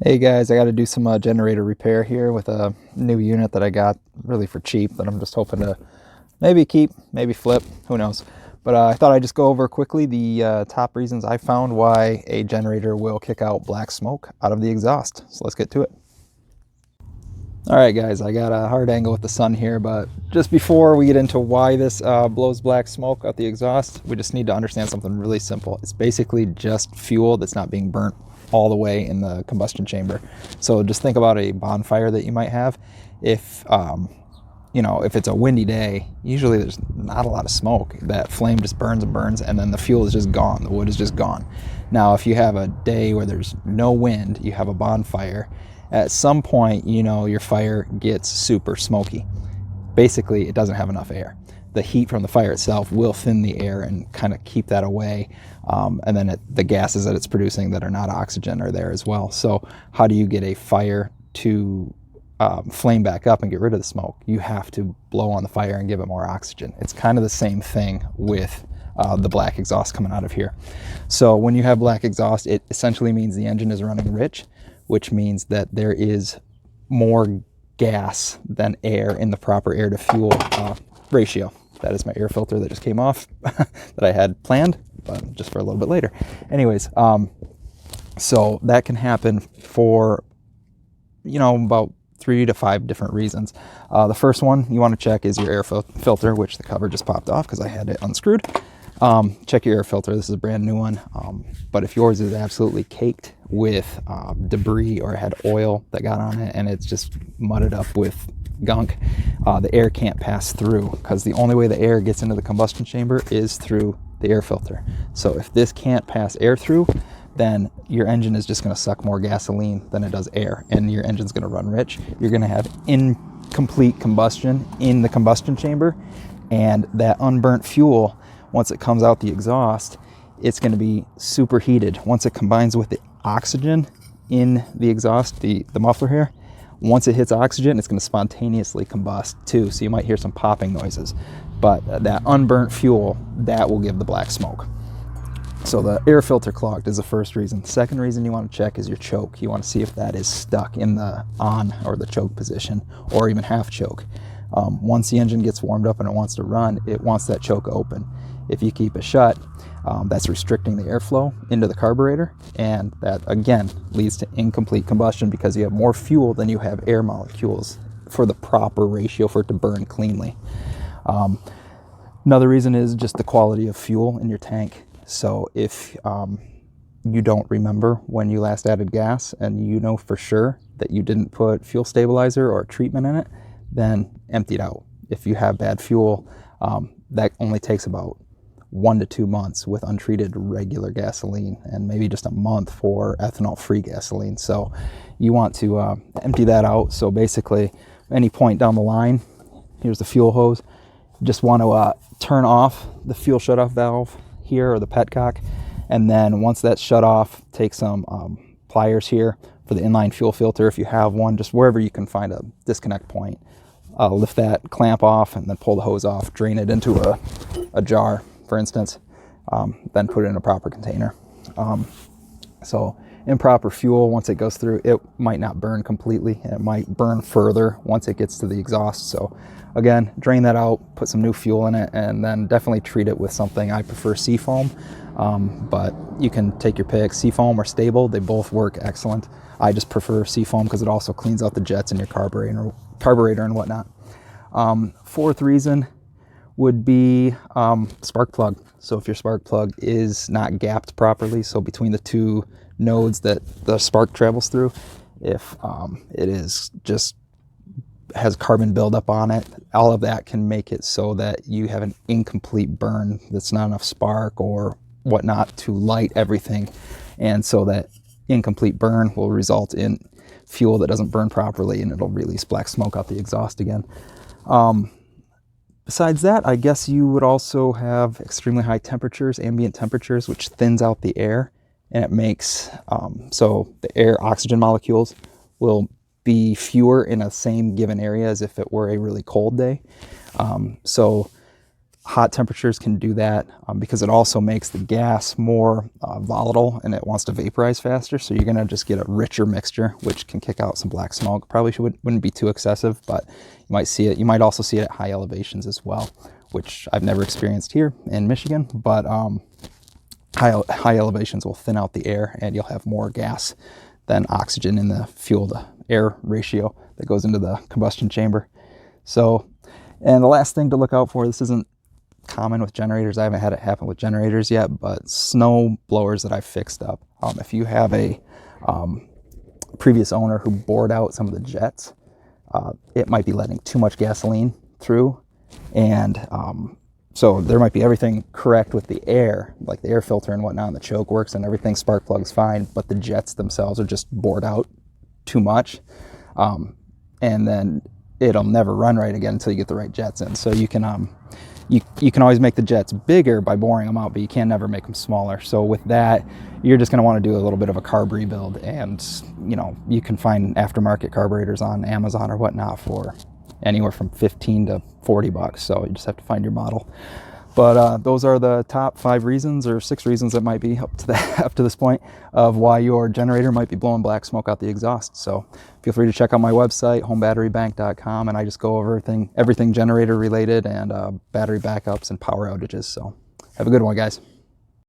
Hey guys, I got to do some generator repair here with a new unit that I got really for cheap that I'm just hoping to maybe keep, maybe flip, who knows. But I thought I'd just go over quickly the top reasons I found why a generator will kick out black smoke out of the exhaust. So let's get to it. All right guys, I got a hard angle with the sun here, but just before we get into why this blows black smoke out the exhaust, we just need to understand something really simple. It's basically just fuel that's not being burnt all the way in the combustion chamber. So just think about a bonfire that you might have. If if it's a windy day, usually there's not a lot of smoke. That flame just burns and burns, and then the fuel is just gone. The wood is just gone. Now, if you have a day where there's no wind, you have a bonfire, at some point, your fire gets super smoky. Basically, it doesn't have enough air. The heat from the fire itself will thin the air and kind of keep that away. And then the gases that it's producing that are not oxygen are there as well. So how do you get a fire to flame back up and get rid of the smoke? You have to blow on the fire and give it more oxygen. It's kind of the same thing with the black exhaust coming out of here. So when you have black exhaust, it essentially means the engine is running rich, which means that there is more gas than air in the proper air to fuel ratio. That is my air filter that just came off that I had planned, but just for a little bit later. Anyways, so that can happen for, about 3 to 5 different reasons. The first one you want to check is your air filter, which the cover just popped off because I had it unscrewed. Check your air filter. This is a brand new one. But if yours is absolutely caked with debris or had oil that got on it and it's just mudded up with gunk, the air can't pass through, because the only way the air gets into the combustion chamber is through the air filter. So if this can't pass air through, then your engine is just going to suck more gasoline than it does air, and your engine's going to run rich. You're going to have incomplete combustion in the combustion chamber, and that unburnt fuel, once it comes out the exhaust, it's going to be superheated. Once it combines with the oxygen in the exhaust, the muffler here, once it hits oxygen, it's going to spontaneously combust too. So you might hear some popping noises, but that unburnt fuel, that will give the black smoke. So the air filter clogged is the first reason. The second reason you want to check is your choke. You want to see if that is stuck in the on or the choke position, or even half choke. Once the engine gets warmed up and it wants to run, it wants that choke open. If you keep it shut, that's restricting the airflow into the carburetor, and that again leads to incomplete combustion because you have more fuel than you have air molecules for the proper ratio for it to burn cleanly. Another reason is just the quality of fuel in your tank. So if you don't remember when you last added gas and you know for sure that you didn't put fuel stabilizer or treatment in it, then empty it out. If you have bad fuel, that only takes about 1 to 2 months with untreated regular gasoline, and maybe just a month for ethanol-free gasoline. So you want to empty that out. So basically, any point down the line, here's the fuel hose. You just want to turn off the fuel shutoff valve here, or the petcock, and then once that's shut off, take some pliers here for the inline fuel filter if you have one, just wherever you can find a disconnect point. Lift that clamp off and then pull the hose off, drain it into a jar, for instance, then put it in a proper container. So improper fuel, once it goes through, it might not burn completely, and it might burn further once it gets to the exhaust. So again, drain that out, put some new fuel in it, and then definitely treat it with something. I prefer Seafoam, but you can take your pick. Seafoam or Stable, they both work excellent. I just prefer Seafoam because it also cleans out the jets in your carburetor and whatnot. Fourth reason would be spark plug. So if your spark plug is not gapped properly, so between the two nodes that the spark travels through, if it is just has carbon buildup on it, all of that can make it so that you have an incomplete burn. That's not enough spark or whatnot to light everything, and so that incomplete burn will result in fuel that doesn't burn properly, and it'll release black smoke out the exhaust again. Besides that, I guess you would also have extremely high temperatures, ambient temperatures, which thins out the air, and it makes so the air oxygen molecules will be fewer in a same given area as if it were a really cold day. So hot temperatures can do that because it also makes the gas more volatile and it wants to vaporize faster. So you're gonna just get a richer mixture, which can kick out some black smoke. Probably wouldn't be too excessive, but you might see it. You might also see it at high elevations as well, which I've never experienced here in Michigan, but high elevations will thin out the air and you'll have more gas than oxygen in the fuel to air ratio that goes into the combustion chamber. So, and the last thing to look out for, this isn't common with generators. I haven't had it happen with generators yet, but snow blowers that I've fixed up. If you have a previous owner who bored out some of the jets, it might be letting too much gasoline through, and so there might be everything correct with the air, like the air filter and whatnot, and the choke works and everything, spark plug's fine, but the jets themselves are just bored out too much, and then it'll never run right again until you get the right jets in. So you can you can always make the jets bigger by boring them out, but you can never make them smaller. So with that, you're just going to want to do a little bit of a carb rebuild, and you can find aftermarket carburetors on Amazon or whatnot for anywhere from 15 to 40 bucks. So you just have to find your model. But those are the top 5 reasons or 6 reasons that might be up to this point of why your generator might be blowing black smoke out the exhaust. So feel free to check out my website, homebatterybank.com, and I just go over everything generator related and battery backups and power outages. So have a good one, guys.